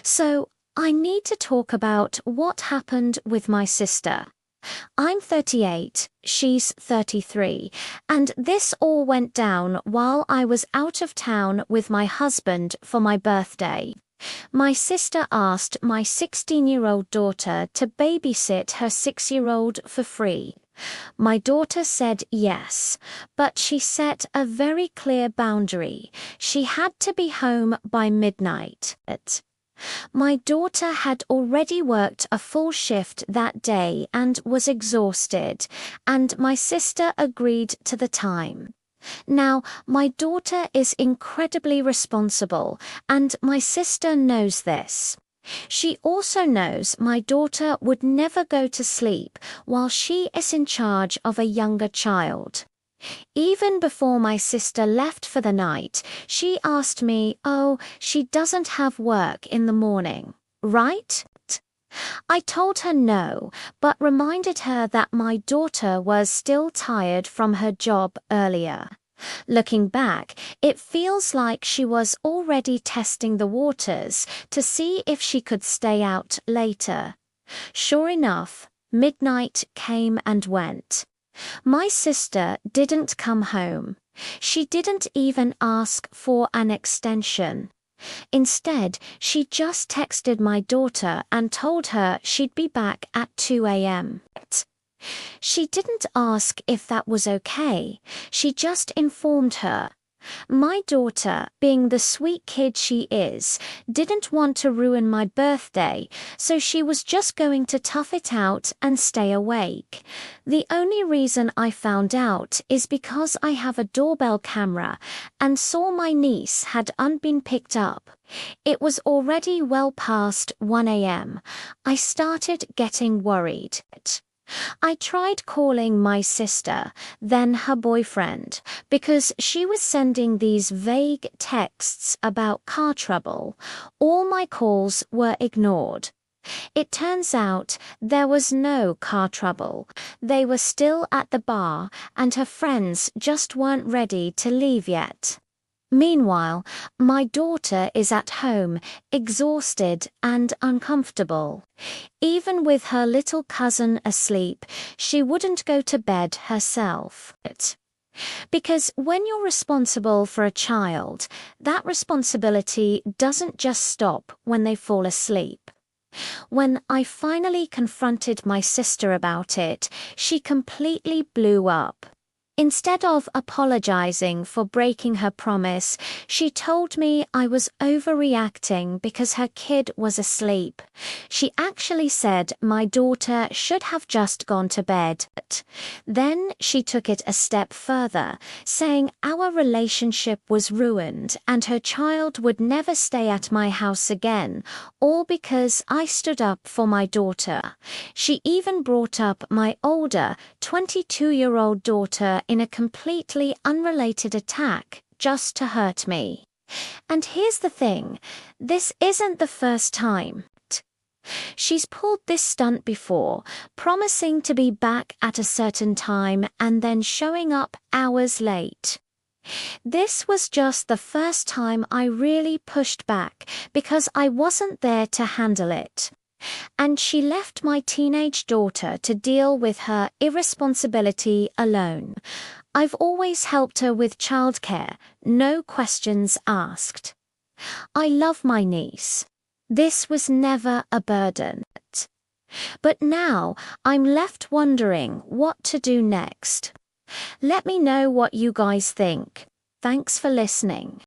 So, I need to talk about what happened with my sister. I'm 38, she's 33, and this all went down while I was out of town with my husband for my birthday. My sister asked my 16-year-old daughter to babysit her 6-year-old for free. My daughter said yes, but she set a very clear boundary. She had to be home by midnight. My daughter had already worked a full shift that day and was exhausted, and my sister agreed to the time. Now, my daughter is incredibly responsible, and my sister knows this. She also knows my daughter would never go to sleep while she is in charge of a younger child. Even before my sister left for the night, she asked me, "Oh, she doesn't have work in the morning, right?" I told her no, but reminded her that my daughter was still tired from her job earlier. Looking back, it feels like she was already testing the waters to see if she could stay out later. Sure enough, midnight came and went. My sister didn't come home. She didn't even ask for an extension. Instead, she just texted my daughter and told her she'd be back at 2 a.m. She didn't ask if that was okay. She just informed her. My daughter, being the sweet kid she is, didn't want to ruin my birthday, so she was just going to tough it out and stay awake. The only reason I found out is because I have a doorbell camera and saw my niece had been picked up. It was already well past 1 a.m. I started getting worried. I tried calling my sister, then her boyfriend, because she was sending these vague texts about car trouble. All my calls were ignored. It turns out there was no car trouble. They were still at the bar, and her friends just weren't ready to leave yet. Meanwhile, my daughter is at home, exhausted and uncomfortable. Even with her little cousin asleep, she wouldn't go to bed herself. Because when you're responsible for a child, that responsibility doesn't just stop when they fall asleep. When I finally confronted my sister about it, she completely blew up. Instead of apologizing for breaking her promise, she told me I was overreacting because her kid was asleep. She actually said my daughter should have just gone to bed. Then she took it a step further, saying our relationship was ruined and her child would never stay at my house again, all because I stood up for my daughter. She even brought up my older, 22-year-old daughter in a completely unrelated attack just to hurt me. And here's the thing, this isn't the first time. She's pulled this stunt before, promising to be back at a certain time and then showing up hours late. This was just the first time I really pushed back because I wasn't there to handle it. And she left my teenage daughter to deal with her irresponsibility alone. I've always helped her with childcare, no questions asked. I love my niece. This was never a burden. But now I'm left wondering what to do next. Let me know what you guys think. Thanks for listening.